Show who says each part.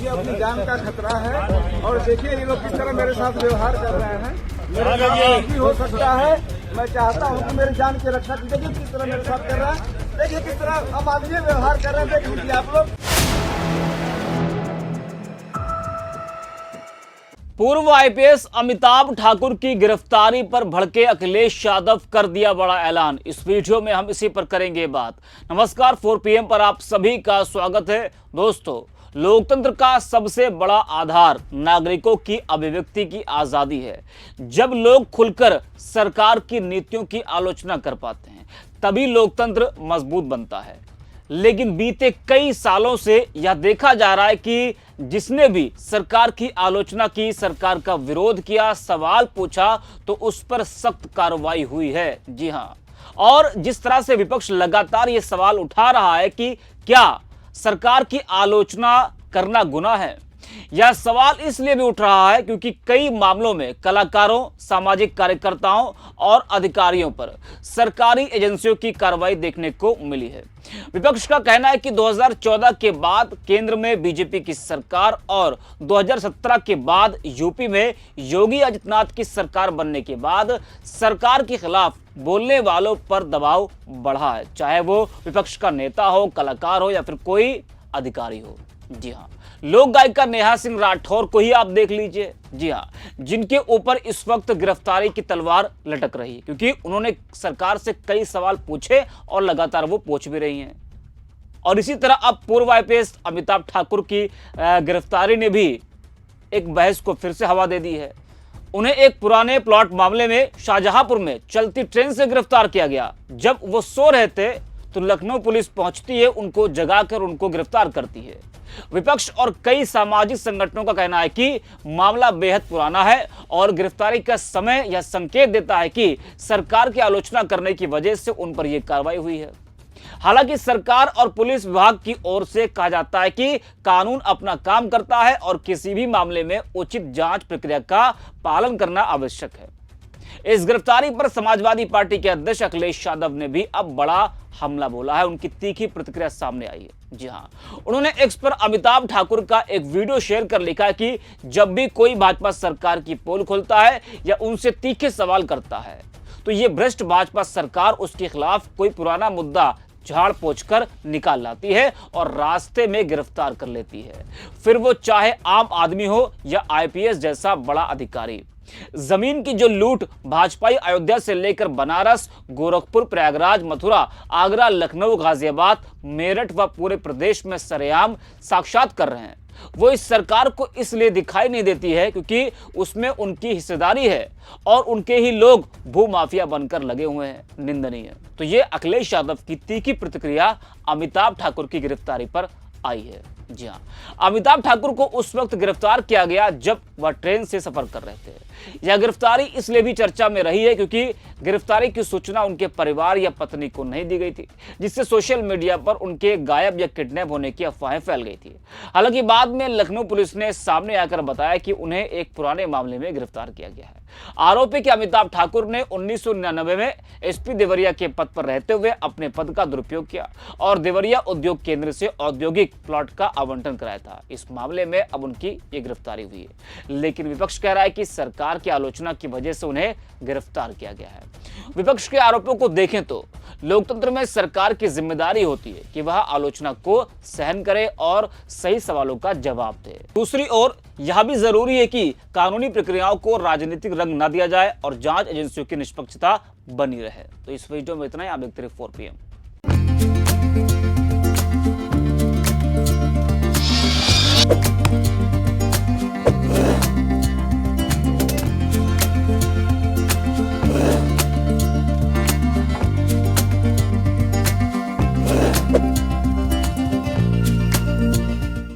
Speaker 1: ये अपनी जान का खतरा है। और देखिए ये लोग किस तरह मेरे साथ व्यवहार कर रहे हैं। मेरे साथ भी हो सकता है, मैं चाहता हूँ कि मेरी जान की रक्षा कीजिए। किस तरह मेरे साथ कर रहा है, देखिए किस तरह हम आदमी व्यवहार कर रहे हैं, देख लीजिए आप लोग।
Speaker 2: पूर्व आईपीएस अमिताभ ठाकुर की गिरफ्तारी पर भड़के अखिलेश यादव कर दिया बड़ा ऐलान। इस वीडियो में हम इसी पर करेंगे बात। नमस्कार, 4 PM पर आप सभी का स्वागत है। दोस्तों, लोकतंत्र का सबसे बड़ा आधार नागरिकों की अभिव्यक्ति की आजादी है। जब लोग खुलकर सरकार की नीतियों की आलोचना कर पाते हैं तभी लोकतंत्र मजबूत बनता है। लेकिन बीते कई सालों से यह देखा जा रहा है कि जिसने भी सरकार की आलोचना की, सरकार का विरोध किया, सवाल पूछा, तो उस पर सख्त कार्रवाई हुई है। जी हां, और जिस तरह से विपक्ष लगातार यह सवाल उठा रहा है कि क्या सरकार की आलोचना करना गुनाह है, यह सवाल इसलिए भी उठ रहा है क्योंकि कई मामलों में कलाकारों, सामाजिक कार्यकर्ताओं और अधिकारियों पर सरकारी एजेंसियों की कार्रवाई देखने को मिली है। विपक्ष का कहना है कि 2014 के बाद केंद्र में बीजेपी की सरकार और 2017 के बाद यूपी में योगी आदित्यनाथ की सरकार बनने के बाद सरकार के खिलाफ बोलने वालों पर दबाव बढ़ा है, चाहे वो विपक्ष का नेता हो, कलाकार हो या फिर कोई अधिकारी हो। जी हाँ, लोक गायिका नेहा सिंह राठौर को ही आप देख लीजिए। जी हाँ, जिनके ऊपर इस वक्त गिरफ्तारी की तलवार लटक रही है क्योंकि उन्होंने सरकार से कई सवाल पूछे और लगातार वो पूछ भी रही हैं। और इसी तरह अब पूर्व आईपीएस अमिताभ ठाकुर की गिरफ्तारी ने भी एक बहस को फिर से हवा दे दी है। उन्हें एक पुराने प्लॉट मामले में शाहजहांपुर में चलती ट्रेन से गिरफ्तार किया गया। जब वो सो रहे थे तो लखनऊ पुलिस पहुंचती है, उनको जगाकर उनको गिरफ्तार करती है। विपक्ष और कई सामाजिक संगठनों का कहना है कि मामला बेहद पुराना है और गिरफ्तारी का समय यह संकेत देता है कि सरकार की आलोचना करने की वजह से उन पर यह कार्रवाई हुई है। हालांकि सरकार और पुलिस विभाग की ओर से कहा जाता है कि कानून अपना काम करता है और किसी भी मामले में उचित जांच प्रक्रिया का पालन करना आवश्यक है। इस गिरफ्तारी पर समाजवादी पार्टी के अध्यक्ष अखिलेश यादव ने भी अब बड़ा हमला बोला है। उनकी तीखी प्रतिक्रिया सामने आई है। जी हां, उन्होंने एक्स पर अमिताभ ठाकुर का एक वीडियो शेयर कर लिखा है कि जब भी कोई भाजपा सरकार की पोल खोलता है या उनसे तीखे सवाल करता है तो ये भ्रष्ट भाजपा सरकार उसके खिलाफ कोई पुराना मुद्दा झाड़ पोंछ कर निकाल लाती है और रास्ते में गिरफ्तार कर लेती है, फिर वो चाहे आम आदमी हो या आईपीएस जैसा बड़ा अधिकारी। जमीन की जो लूट भाजपाई अयोध्या से लेकर बनारस, गोरखपुर, प्रयागराज, मथुरा, आगरा, लखनऊ, गाजियाबाद, मेरठ व पूरे प्रदेश में सरेआम साक्षात कर रहे हैं, वो इस सरकार को इसलिए दिखाई नहीं देती है क्योंकि उसमें उनकी हिस्सेदारी है और उनके ही लोग भूमाफिया बनकर लगे हुए हैं। निंदनीय। तो ये अखिलेश यादव की तीखी प्रतिक्रिया अमिताभ ठाकुर की गिरफ्तारी पर आई है। जी हाँ, अमिताभ ठाकुर को उस वक्त गिरफ्तार किया गया जब वह ट्रेन से सफर कर रहे थे। यह गिरफ्तारी इसलिए भी चर्चा में रही है क्योंकि गिरफ्तारी की सूचना उनके परिवार या पत्नी को नहीं दी गई थी, जिससे सोशल मीडिया पर उनके गायब या किडनैप होने की अफवाहें फैल गई थी। हालांकि बाद में लखनऊ पुलिस ने सामने आकर बताया कि उन्हें एक पुराने मामले में गिरफ्तार किया गया है। आरोप है कि अमिताभ ठाकुर ने 1999 में एसपी देवरिया के पद पर रहते हुए अपने पद का दुरुपयोग किया और देवरिया उद्योग केंद्र से औद्योगिक प्लॉट का आवंटन कराया था। इस मामले में अब उनकी ये गिरफ्तारी हुई है, लेकिन विपक्ष कह रहा है कि सरकार की आलोचना की वजह से उन्हें गिरफ्तार किया गया है। विपक्ष के आरोपों को देखें तो लोकतंत्र में सरकार की जिम्मेदारी होती है कि वह आलोचना को सहन करे और सही सवालों का जवाब दे। दूसरी ओर यह भी जरूरी है कि कानूनी प्रक्रियाओं को राजनीतिक रंग न दिया जाए और जांच एजेंसियों की निष्पक्षता बनी रहे। तो इस वीडियो में इतना ही। आप देखते रहिए 4 PM।